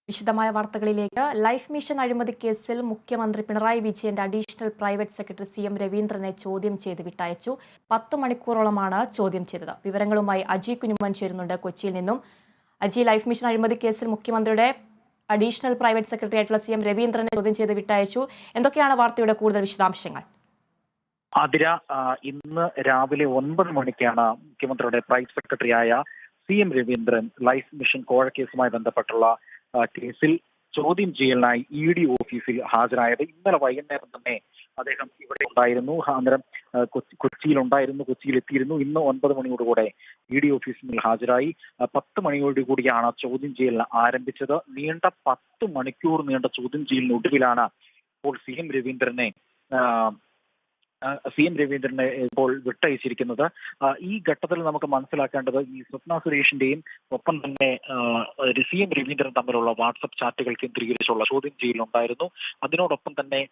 വിശദമായ വാർത്തകളിലേക്ക്. Life mission അഴിമതി കേസിൽ മുഖ്യമന്ത്രി പിണറായി വിജയന്റെ അഡീഷണൽ പ്രൈവറ്റ് സെക്രട്ടറി CM രവീന്ദ്രനെ ചോദ്യം ചെയ്ത് വിട്ടയച്ചു. 10 മണിക്കൂറോളമാണ് ചോദ്യം ചെയ്തത്. വിവരങ്ങളുമായി അജി കുഞ്ഞുമൻ ചേരുന്നുണ്ട് കൊച്ചിയിൽ നിന്നും. അജി, ലൈഫ് മിഷൻ അഴിമതി കേസിൽ മുഖ്യമന്ത്രിയുടെ അഡീഷണൽ പ്രൈവറ്റ് സെക്രട്ടറി ആയിട്ടുള്ള CM രവീന്ദ്രനെ ചോദ്യം ചെയ്ത് വിട്ടയച്ചു. എന്തൊക്കെയാണ് വാർത്തയുടെ കൂടുതൽ വിശദാംശങ്ങൾ? ആതിര, ഇന്ന് രാവിലെ 9 മണിക്കാണ് മുഖ്യമന്ത്രിയുടെ പ്രൈവറ്റ് സെക്രട്ടറിയായ CM രവീന്ദ്രൻ ലൈഫ് മിഷൻ കോഴക്കേസുമായി ബന്ധപ്പെട്ടുള്ള കേസിൽ ചോദ്യം ചെയ്യലിനായി ED ഓഫീസിൽ ഹാജരായത്. ഇന്നലെ വൈകുന്നേരം തന്നെ അദ്ദേഹം ഇവിടെ ഉണ്ടായിരുന്നു. അന്നേരം കൊച്ചിയിൽ എത്തിയിരുന്നു. ഇന്ന് 9 മണിയോടുകൂടെ ED ഓഫീസിൽ ഹാജരായി. 10 മണിയോടുകൂടിയാണ് ചോദ്യം ചെയ്യൽ ആരംഭിച്ചത്. നീണ്ട 10 മണിക്കൂർ നീണ്ട ചോദ്യം ചെയ്യലിനൊടുവിലാണ് ഇപ്പോൾ CM രവീന്ദ്രനെ ഇപ്പോൾ വിട്ടയച്ചിരിക്കുന്നത്. ഈ ഘട്ടത്തിൽ നമുക്ക് മനസ്സിലാക്കേണ്ടത് ഈ സ്വപ്ന സുരേഷിന്റെയും ഒപ്പം തന്നെ CM രവീന്ദ്രൻ തമ്മിലുള്ള വാട്സപ്പ് ചാറ്റുകൾ കേന്ദ്രീകരിച്ചുള്ള ചോദ്യം ചെയ്യലുണ്ടായിരുന്നു. അതിനോടൊപ്പം തന്നെ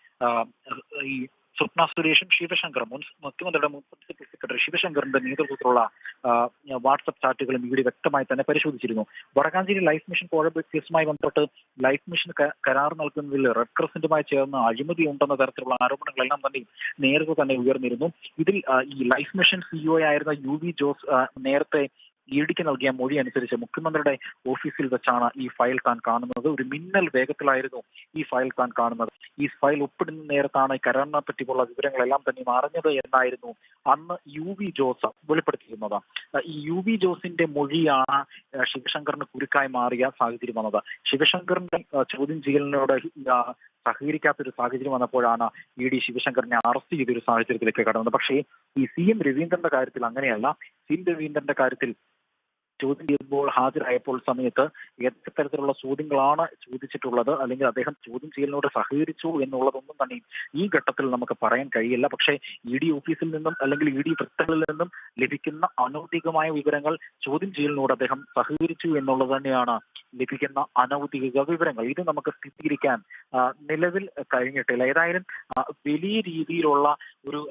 ഈ സ്വപ്ന സുരേഷും ശിവശങ്കറും മുഖ്യമന്ത്രിയുടെ മുൻ പ്രിൻസിപ്പൽ സെക്രട്ടറി ശിവശങ്കറിന്റെ നേതൃത്വത്തിലുള്ള വാട്സപ്പ് ചാറ്റുകളും ED വ്യക്തമായി തന്നെ പരിശോധിച്ചിരുന്നു. വടക്കാഞ്ചേരി ലൈഫ് മിഷൻ കേസുമായി ബന്ധപ്പെട്ട് ലൈഫ് മിഷൻ കരാർ നൽകുന്നതിൽ റെഡ് ക്രസന്റുമായി ചേർന്ന് അഴിമതി ഉണ്ടെന്ന തരത്തിലുള്ള ആരോപണങ്ങളെല്ലാം തന്നെ നേരത്തെ തന്നെ ഉയർന്നിരുന്നു. ഇതിൽ ഈ ലൈഫ് മിഷൻ CEO ആയിരുന്ന UV ജോസ് നേരത്തെ EDക്ക് നൽകിയ മൊഴി അനുസരിച്ച് മുഖ്യമന്ത്രിയുടെ ഓഫീസിൽ വെച്ചാണ് ഈ ഫയൽ താൻ കാണുന്നത്. ഒരു മിന്നൽ വേഗത്തിലായിരുന്നു ഈ ഫയൽ താൻ കാണുന്നത്. ഈ ഫയൽ ഒപ്പിടുന്ന നേരത്താണ് കരാറിനെ പറ്റിയുള്ള വിവരങ്ങളെല്ലാം തന്നെ അറിഞ്ഞത് എന്നായിരുന്നു അന്ന് UV ജോസ് വെളിപ്പെടുത്തിയിരുന്നത്. ഈ UV ജോസിന്റെ മൊഴിയാണ് ശിവശങ്കറിന് കുരുക്കായി മാറിയ സാഹചര്യം വന്നത്. ശിവശങ്കറിന്റെ ചോദ്യം ചെയ്യലിനോട് സഹകരിക്കാത്തൊരു സാഹചര്യം വന്നപ്പോഴാണ് ED ശിവശങ്കറിനെ അറസ്റ്റ് ചെയ്തൊരു സാഹചര്യത്തിലേക്ക് കടന്നത്. പക്ഷേ ഈ CM രവീന്ദ്രന്റെ കാര്യത്തിൽ അങ്ങനെയല്ല. CM രവീന്ദ്രന്റെ കാര്യത്തിൽ ചോദ്യം ചെയ്യുമ്പോൾ ഹാജരായപ്പോൾ സമയത്ത് ഏതൊക്കെ തരത്തിലുള്ള ചോദ്യങ്ങളാണ് ചോദിച്ചിട്ടുള്ളത്, അല്ലെങ്കിൽ അദ്ദേഹം ചോദ്യം ചെയ്യലിനോട് സഹകരിച്ചു എന്നുള്ളതൊന്നും തന്നെ ഈ ഘട്ടത്തിൽ നമുക്ക് പറയാൻ കഴിയില്ല. പക്ഷേ ED ഓഫീസിൽ നിന്നും അല്ലെങ്കിൽ ED വൃത്തങ്ങളിൽ നിന്നും ലഭിക്കുന്ന അനൗദ്യോഗികമായ വിവരങ്ങൾ ചോദ്യം ചെയ്യലിനോട് അദ്ദേഹം സഹകരിച്ചു എന്നുള്ളത് തന്നെയാണ് ലഭിക്കുന്ന അനൗദ്യോഗിക വിവരങ്ങൾ. ഇത് നമുക്ക് സ്ഥിരീകരിക്കാൻ നിലവിൽ കഴിഞ്ഞിട്ടില്ല. ഏതായാലും വലിയ രീതിയിലുള്ള ഒരു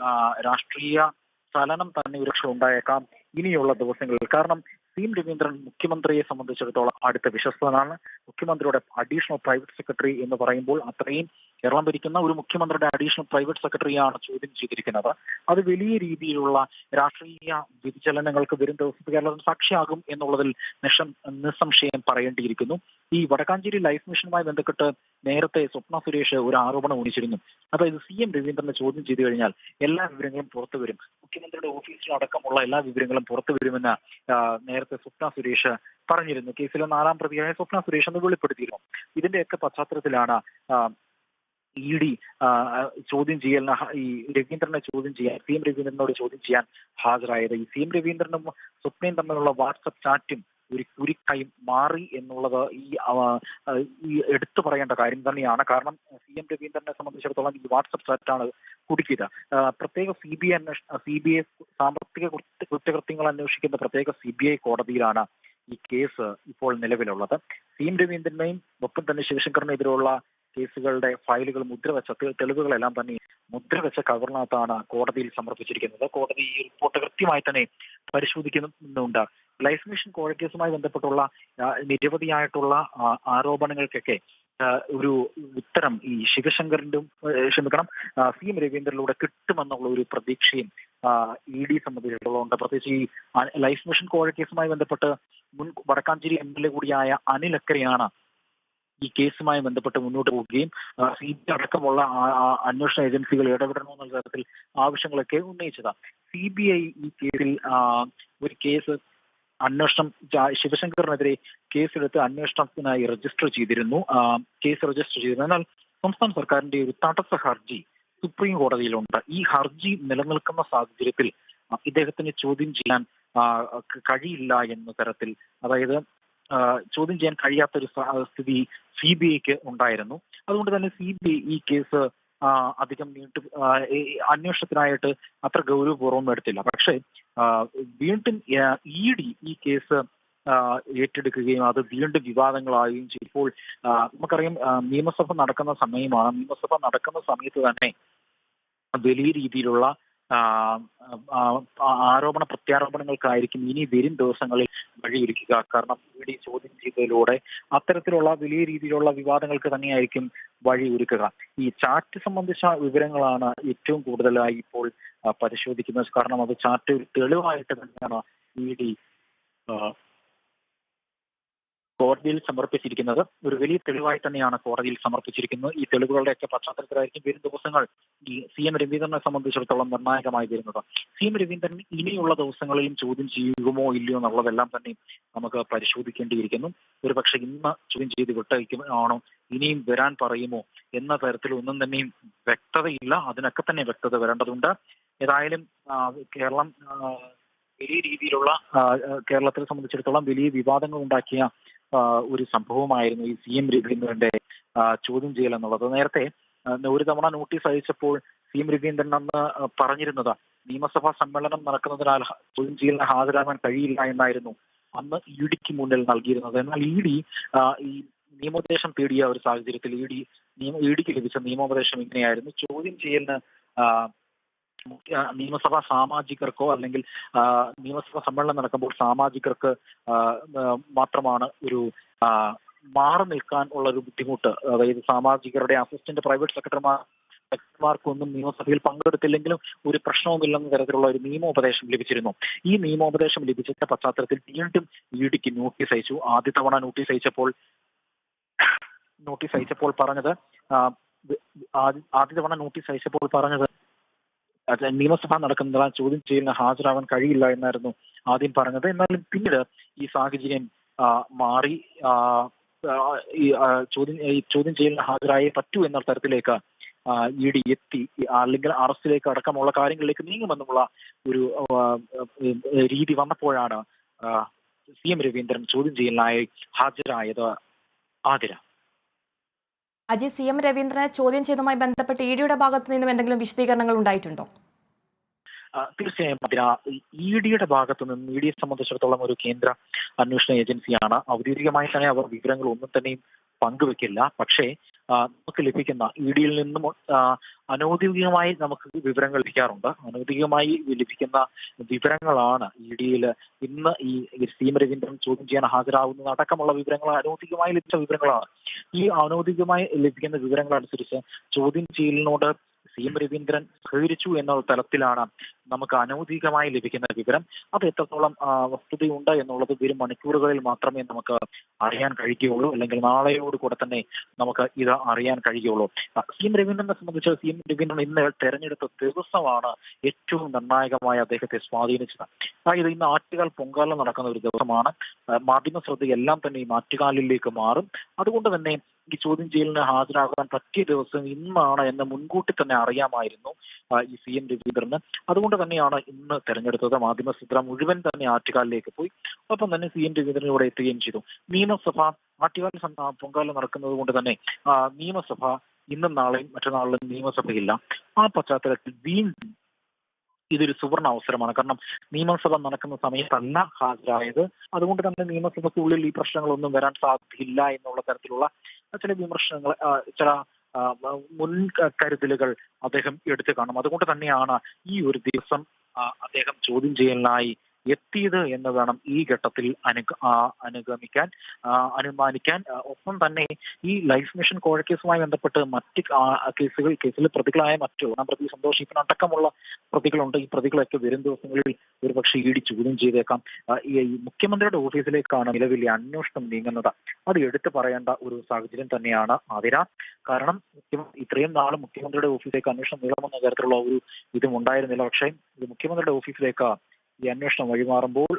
രാഷ്ട്രീയ ചലനം തന്നെ ഒരുപക്ഷെ ഉണ്ടായേക്കാം ഇനിയുള്ള ദിവസങ്ങളിൽ. കാരണം CM രവീന്ദ്രൻ മുഖ്യമന്ത്രിയെ സംബന്ധിച്ചിടത്തോളം അടുത്ത വിശ്വസ്തനാണ്. മുഖ്യമന്ത്രിയുടെ അഡീഷണൽ പ്രൈവറ്റ് സെക്രട്ടറി എന്ന് പറയുമ്പോൾ അത്രയും കേരളം ഭരിക്കുന്ന ഒരു മുഖ്യമന്ത്രിയുടെ അഡീഷണൽ പ്രൈവറ്റ് സെക്രട്ടറിയാണ് ചോദ്യം ചെയ്തിരിക്കുന്നത്. അത് വലിയ രീതിയിലുള്ള രാഷ്ട്രീയ വ്യതിചലനങ്ങൾക്ക് വരും ദിവസത്തെ കേരളത്തിൽ സാക്ഷിയാകും എന്നുള്ളതിൽ നിസ്സംശയം പറയേണ്ടിയിരിക്കുന്നു. ഈ വടക്കാഞ്ചേരി ലൈഫ് മിഷനുമായി ബന്ധപ്പെട്ട് നേരത്തെ സ്വപ്ന സുരേഷ് ഒരു ആരോപണം ഉന്നയിച്ചിരുന്നു. അതായത് CM രവീന്ദ്രനെ ചോദ്യം ചെയ്തു കഴിഞ്ഞാൽ എല്ലാ വിവരങ്ങളും പുറത്തു വരും, മുഖ്യമന്ത്രിയുടെ ഓഫീസിലടക്കമുള്ള എല്ലാ വിവരങ്ങളും പുറത്തു വരുമെന്ന് നേരത്തെ സ്വപ്ന സുരേഷ് പറഞ്ഞിരുന്നു. കേസിലെ 4ാം പ്രതിയായ സ്വപ്ന സുരേഷ് എന്ന് വെളിപ്പെടുത്തിയിരുന്നു. ഇതിന്റെയൊക്കെ പശ്ചാത്തലത്തിലാണ് ED ചോദ്യം ചെയ്യലിന് ഈ രവീന്ദ്രനെ ചോദ്യം ചെയ്യാൻ CM രവീന്ദ്രനോട് ചോദ്യം ചെയ്യാൻ ഹാജരായത്. ഈ CM രവീന്ദ്രനും സ്വപ്നയും തമ്മിലുള്ള വാട്സപ്പ് ചാറ്റും ഒരു കുരുക്കായി മാറി എന്നുള്ളത് ഈ എടുത്തു പറയേണ്ട കാര്യം തന്നെയാണ്. കാരണം CM രവീന്ദ്രനെ സംബന്ധിച്ചിടത്തോളം ഈ വാട്സപ്പ് ചാറ്റാണ് കുടുക്കിയത്. പ്രത്യേക CBI സാമ്പത്തിക കുറ്റകൃത്യങ്ങൾ അന്വേഷിക്കുന്ന പ്രത്യേക CBI കോടതിയിലാണ് ഈ കേസ് ഇപ്പോൾ നിലവിലുള്ളത്. CM രവീന്ദ്രനെയും ഒപ്പം തന്നെ ശിവശങ്കറിനെതിരെയുള്ള കേസുകളുടെ ഫയലുകൾ മുദ്രവെച്ച തെളിവുകളെല്ലാം തന്നെ മുദ്രവെച്ച കവറിനകത്താണ് കോടതിയിൽ സമർപ്പിച്ചിരിക്കുന്നത്. കോടതി ഈ റിപ്പോർട്ട് കൃത്യമായി തന്നെ പരിശോധിക്കുന്നുണ്ട്. ലൈഫ് മിഷൻ കോഴക്കേസുമായി ബന്ധപ്പെട്ടുള്ള നിരവധിയായിട്ടുള്ള ആരോപണങ്ങൾക്കൊക്കെ ഒരു ഉത്തരം ഈ CM രവീന്ദ്രനിലൂടെ കിട്ടുമെന്നുള്ള ഒരു പ്രതീക്ഷയും ED സംബന്ധിച്ചിടത്തോളം. പ്രത്യേകിച്ച് ഈ ലൈഫ് മിഷൻ കോഴക്കേസുമായി ബന്ധപ്പെട്ട് മുൻ വടക്കാഞ്ചേരി MLA കൂടിയായ അനിൽ അക്കരെയാണ് ഈ കേസുമായി ബന്ധപ്പെട്ട് മുന്നോട്ട് പോവുകയും CBI അടക്കമുള്ള അന്വേഷണ ഏജൻസികൾ ഇടപെടണമെന്നുള്ള തരത്തിൽ ആവശ്യങ്ങളൊക്കെ ഉന്നയിച്ചത്. CBI ഈ കേസിൽ ഒരു കേസ് അന്വേഷണം ശിവശങ്കറിനെതിരെ കേസെടുത്ത് അന്വേഷണത്തിനായി രജിസ്റ്റർ ചെയ്തിരുന്നു. എന്നാൽ സംസ്ഥാന സർക്കാരിന്റെ ഒരു തടസ്സ ഹർജി സുപ്രീം കോടതിയിലുണ്ട്. ഈ ഹർജി നിലനിൽക്കുന്ന സാഹചര്യത്തിൽ ഇദ്ദേഹത്തിന് ചോദ്യം ചെയ്യാൻ കഴിയില്ല എന്ന തരത്തിൽ, അതായത് ചോദ്യം ചെയ്യാൻ കഴിയാത്തൊരു സ്ഥിതി CBIക്ക് ഉണ്ടായിരുന്നു. അതുകൊണ്ട് തന്നെ CBI ഈ കേസ് അധികം അന്വേഷണത്തിനായിട്ട് അത്ര ഗൗരവപൂർവ്വം എടുത്തില്ല. പക്ഷേ വീണ്ടും ED ഈ കേസ് ഏറ്റെടുക്കുകയും അത് വീണ്ടും വിവാദങ്ങളാവുകയും ചെയ്തു. ഇപ്പോൾ നമുക്കറിയാം നിയമസഭ നടക്കുന്ന സമയമാണ്. നിയമസഭ നടക്കുന്ന സമയത്ത് തന്നെ വലിയ രീതിയിലുള്ള ആ, ആ, ആരോപണ പ്രത്യാരോപണങ്ങൾക്കായിരിക്കും ഇനി വരും ദിവസങ്ങളിൽ വഴിയൊരുക്കുക. കാരണം ഇ ചോദ്യം ചെയ്തതിലൂടെ അത്തരത്തിലുള്ള വലിയ രീതിയിലുള്ള വിവാദങ്ങൾക്ക് തന്നെയായിരിക്കും വഴിയൊരുക്കുക. ഈ ചാറ്റ് സംബന്ധിച്ച വിവരങ്ങളാണ് ഏറ്റവും കൂടുതലായി ഇപ്പോൾ പരിശോധിക്കുന്നത്. കാരണം അത് ചാറ്റ് ഒരു തെളിവായിട്ട് തന്നെയാണ് ഇ കോടതിയിൽ സമർപ്പിച്ചിരിക്കുന്നത്. ഒരു വലിയ തെളിവായി തന്നെയാണ് കോടതിയിൽ സമർപ്പിച്ചിരിക്കുന്നത്. ഈ തെളിവുകളുടെയൊക്കെ പശ്ചാത്തലത്തിലായിരിക്കും വരും ദിവസങ്ങൾ ഈ CM രവീന്ദ്രനെ സംബന്ധിച്ചിടത്തോളം നിർണായകമായി വരുന്നത്. CM രവീന്ദ്രൻ ഇനിയുള്ള ദിവസങ്ങളിലും ചോദ്യം ചെയ്യുമോ ഇല്ലയോ എന്നുള്ളതെല്ലാം തന്നെ നമുക്ക് പരിശോധിക്കേണ്ടിയിരിക്കുന്നു. ഒരുപക്ഷെ ഇന്ന് ചോദ്യം ചെയ്ത് വിട്ടയക്കുമാണോ, ഇനിയും വരാൻ പറയുമോ എന്ന തരത്തിൽ ഒന്നും തന്നെയും വ്യക്തതയില്ല. അതിനൊക്കെ തന്നെ വ്യക്തത വരേണ്ടതുണ്ട്. ഏതായാലും കേരളം വലിയ രീതിയിലുള്ള കേരളത്തെ സംബന്ധിച്ചിടത്തോളം വലിയ വിവാദങ്ങൾ ഉണ്ടാക്കിയ ഒരു സംഭവമായിരുന്നു ഈ CM രവീന്ദ്രന്റെ ചോദ്യം ചെയ്യൽ എന്നുള്ളത്. നേരത്തെ ഒരു തവണ നോട്ടീസ് അയച്ചപ്പോൾ CM രവീന്ദ്രൻ അന്ന് പറഞ്ഞിരുന്നത് നിയമസഭാ സമ്മേളനം നടക്കുന്നതിനാൽ ചോദ്യം ചെയ്യലിന് ഹാജരാകാൻ കഴിയില്ല എന്നായിരുന്നു അന്ന് ഇഡിക്ക് മുന്നിൽ നൽകിയിരുന്നത്. എന്നാൽ ഈ നിയമോപദേശം തേടിയ ഒരു സാഹചര്യത്തിൽ ഇഡിക്ക് ലഭിച്ച നിയമോപദേശം ഇങ്ങനെയായിരുന്നു: ചോദ്യം ചെയ്യലിന് നിയമസഭാ സാമാജികർക്കോ അല്ലെങ്കിൽ നിയമസഭാ സമ്മേളനം നടക്കുമ്പോൾ സാമാജികർക്ക് മാത്രമാണ് ഒരു മാറി നിൽക്കാൻ ഉള്ള ഒരു ബുദ്ധിമുട്ട്. അതായത് സാമാജികരുടെ അസിസ്റ്റന്റ് പ്രൈവറ്റ് സെക്രട്ടറിമാർക്കൊന്നും നിയമസഭയിൽ പങ്കെടുത്തില്ലെങ്കിലും ഒരു പ്രശ്നവുമില്ലെന്ന തരത്തിലുള്ള ഒരു നിയമോപദേശം ലഭിച്ചിരുന്നു. ഈ നിയമോപദേശം ലഭിച്ച പശ്ചാത്തലത്തിൽ വീണ്ടും ഇഡിക്ക് നോട്ടീസ് അയച്ചു. ആദ്യ തവണ നോട്ടീസ് അയച്ചപ്പോൾ പറഞ്ഞത് നിയമസഭ നടക്കുന്നതിനാൽ ചോദ്യം ചെയ്യലിന് ഹാജരാവാൻ കഴിയില്ല എന്നായിരുന്നു ആദ്യം പറഞ്ഞത്. എന്നാലും പിന്നീട് ഈ സാഹചര്യം മാറി ചോദ്യം ചെയ്യലിന് ഹാജരായേ പറ്റൂ എന്ന തരത്തിലേക്ക് ഇഡി എത്തി, അല്ലെങ്കിൽ അറസ്റ്റിലേക്ക് അടക്കമുള്ള കാര്യങ്ങളിലേക്ക് നീങ്ങുമെന്നുള്ള ഒരു രീതി വന്നപ്പോഴാണ് CM രവീന്ദ്രൻ ചോദ്യം ചെയ്യലിനായി ഹാജരായത്. ആതിര. അജി, CM രവീന്ദ്രനെ ചോദ്യം ചെയ്തതുമായി ബന്ധപ്പെട്ട് ഇഡിയുടെ ഭാഗത്തു നിന്നും എന്തെങ്കിലും വിശദീകരണങ്ങൾ ഉണ്ടായിട്ടുണ്ടോ? തീർച്ചയായും അതിന് ഇഡിയുടെ ഭാഗത്തു നിന്ന് ഇഡിയെ സംബന്ധിച്ചിടത്തോളം ഒരു കേന്ദ്ര അന്വേഷണ ഏജൻസിയാണ്. ഔദ്യോഗികമായി തന്നെ അവർ വിവരങ്ങൾ ഒന്നും തന്നെയും പങ്കുവെക്കില്ല. പക്ഷേ നമുക്ക് ലഭിക്കുന്ന ഇഡിയിൽ നിന്നും അനൗദ്യോഗികമായി നമുക്ക് വിവരങ്ങൾ ലഭിക്കാറുണ്ട്. അനൗദ്യോഗികമായി ലഭിക്കുന്ന വിവരങ്ങളാണ് ഇഡിയിൽ ഇന്ന് ഈ CM രവീന്ദ്രൻ ചോദ്യം ചെയ്യാൻ ഹാജരാകുന്നത് അടക്കമുള്ള വിവരങ്ങൾ അനൗദ്യോഗികമായി ലഭിച്ച വിവരങ്ങളാണ്. ഈ അനൗദ്യോഗികമായി ലഭിക്കുന്ന വിവരങ്ങൾ അനുസരിച്ച് ചോദ്യം ചെയ്യലിനോട് CM രവീന്ദ്രൻ സഹകരിച്ചു എന്ന തലത്തിലാണ് നമുക്ക് അനൗദ്യോഗികമായി ലഭിക്കുന്ന വിവരം. അത് എത്രത്തോളം വസ്തുതയുണ്ട് എന്നുള്ളത് വരും മണിക്കൂറുകളിൽ മാത്രമേ നമുക്ക് അറിയാൻ കഴിയുകയുള്ളൂ, അല്ലെങ്കിൽ നാളെയോട് കൂടെ തന്നെ നമുക്ക് ഇത് അറിയാൻ കഴിയുകയുള്ളൂ. CM രവീന്ദ്രനെ സംബന്ധിച്ച് CM രവീന്ദ്രൻ ഇന്ന് തെരഞ്ഞെടുത്ത ദിവസമാണ് ഏറ്റവും നിർണായകമായി അദ്ദേഹത്തെ സ്വാധീനിച്ചത്. അതായത് ഇന്ന് ആറ്റുകാൽ പൊങ്കാല നടക്കുന്ന ഒരു ദിവസമാണ്. മാധ്യമ ശ്രദ്ധയെല്ലാം തന്നെ ഈ ആറ്റുകാലിലേക്ക് മാറും. അതുകൊണ്ട് തന്നെ ഈ ചോദ്യം ചെയ്യലിന് ഹാജരാകാൻ പറ്റിയ ദിവസം ഇന്നാണ് എന്ന് മുൻകൂട്ടി തന്നെ അറിയാമായിരുന്നു ഈ CM രവീന്ദ്രന്. അതുകൊണ്ട് തന്നെയാണ് ഇന്ന് തെരഞ്ഞെടുത്തത്. മാധ്യമ ശ്രദ്ധ മുഴുവൻ തന്നെ ആറ്റുകാലിലേക്ക് പോയി. ഒപ്പം തന്നെ CM രവീന്ദ്രൻ ഇവിടെ എത്തുകയും ചെയ്തു. നിയമസഭ ആറ്റുകാൽ പൊങ്കാല നടക്കുന്നത് കൊണ്ട് തന്നെ നിയമസഭ ഇന്നും നാളെയും മറ്റന്നാളിലും നിയമസഭയില്ല. ആ പശ്ചാത്തലത്തിൽ വീണ്ടും ഇതൊരു സുവർണ അവസരമാണ്. കാരണം നിയമസഭ നടക്കുന്ന സമയത്തല്ല ഹാജരായത്. അതുകൊണ്ട് തന്നെ നിയമസഭയ്ക്കുള്ളിൽ ഈ പ്രശ്നങ്ങളൊന്നും വരാൻ സാധ്യതയില്ല എന്നുള്ള തരത്തിലുള്ള ചില വിമർശനങ്ങൾ, ചില മുൻകരുതലുകൾ അദ്ദേഹം എടുത്തു കാണും. അതുകൊണ്ട് തന്നെയാണ് ഈ ഒരു ദിവസം അദ്ദേഹം ചോദ്യം ചെയ്യലിനായി എത്തിയത് എന്ന് വേണം ഈ ഘട്ടത്തിൽ അനുമാനിക്കാൻ. ഒപ്പം തന്നെ ഈ ലൈഫ് മിഷൻ കോഴക്കേസുമായി ബന്ധപ്പെട്ട് മറ്റ് കേസിൽ പ്രതികളായ മറ്റു പ്രതി സന്തോഷ് അടക്കമുള്ള പ്രതികളുണ്ട്. ഈ പ്രതികളൊക്കെ വരും ദിവസങ്ങളിൽ ഒരുപക്ഷെ ഇഡി ചോദ്യം ചെയ്തേക്കാം. ഈ മുഖ്യമന്ത്രിയുടെ ഓഫീസിലേക്കാണ് നിലവിലെ അന്വേഷണം നീങ്ങുന്നത്. അത് എടുത്തു പറയേണ്ട ഒരു സാഹചര്യം തന്നെയാണ് ആതിര. കാരണം ഇത്രയും നാളും മുഖ്യമന്ത്രിയുടെ ഓഫീസിലേക്ക് അന്വേഷണം നീളമെന്ന തരത്തിലുള്ള ഒരു ഇതും ഉണ്ടായിരുന്നില്ല. പക്ഷേ ഇത് മുഖ്യമന്ത്രിയുടെ ഓഫീസിലേക്ക് ഈ അന്വേഷണം വഴിമാറുമ്പോൾ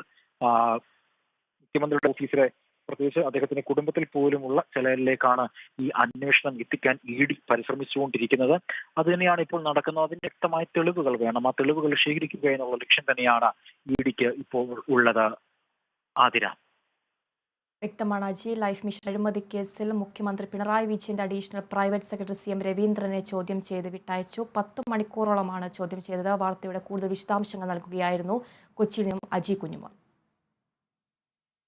മുഖ്യമന്ത്രിയുടെ ഓഫീസിലെ, പ്രത്യേകിച്ച് അദ്ദേഹത്തിന്റെ കുടുംബത്തിൽ പോലുമുള്ള ചിലരിലേക്കാണ് ഈ അന്വേഷണം എത്തിക്കാൻ ഇഡി പരിശ്രമിച്ചുകൊണ്ടിരിക്കുന്നത്. അത് തന്നെയാണ് ഇപ്പോൾ നടക്കുന്നത്. അതിന് വ്യക്തമായ തെളിവുകൾ വേണം. ആ തെളിവുകൾ ശേഖരിക്കുക എന്നുള്ള ലക്ഷ്യം തന്നെയാണ് ഇഡിക്ക് ഇപ്പോൾ ഉള്ളത്. ആതിര. വ്യക്തമാണ് അജി. ലൈഫ് മിഷൻ അഴിമതി കേസിൽ മുഖ്യമന്ത്രി പിണറായി വിജയന്റെ അഡീഷണൽ പ്രൈവറ്റ് സെക്രട്ടറി CM രവീന്ദ്രനെ ചോദ്യം ചെയ്ത് വിട്ടയച്ചു. 10 മണിക്കൂറോളമാണ് ചോദ്യം ചെയ്തത്. വാർത്തയുടെ കൂടുതൽ വിശദാംശങ്ങൾ നൽകുകയായിരുന്നു കൊച്ചിയിൽ നിന്നും അജി കുഞ്ഞുമോൻ.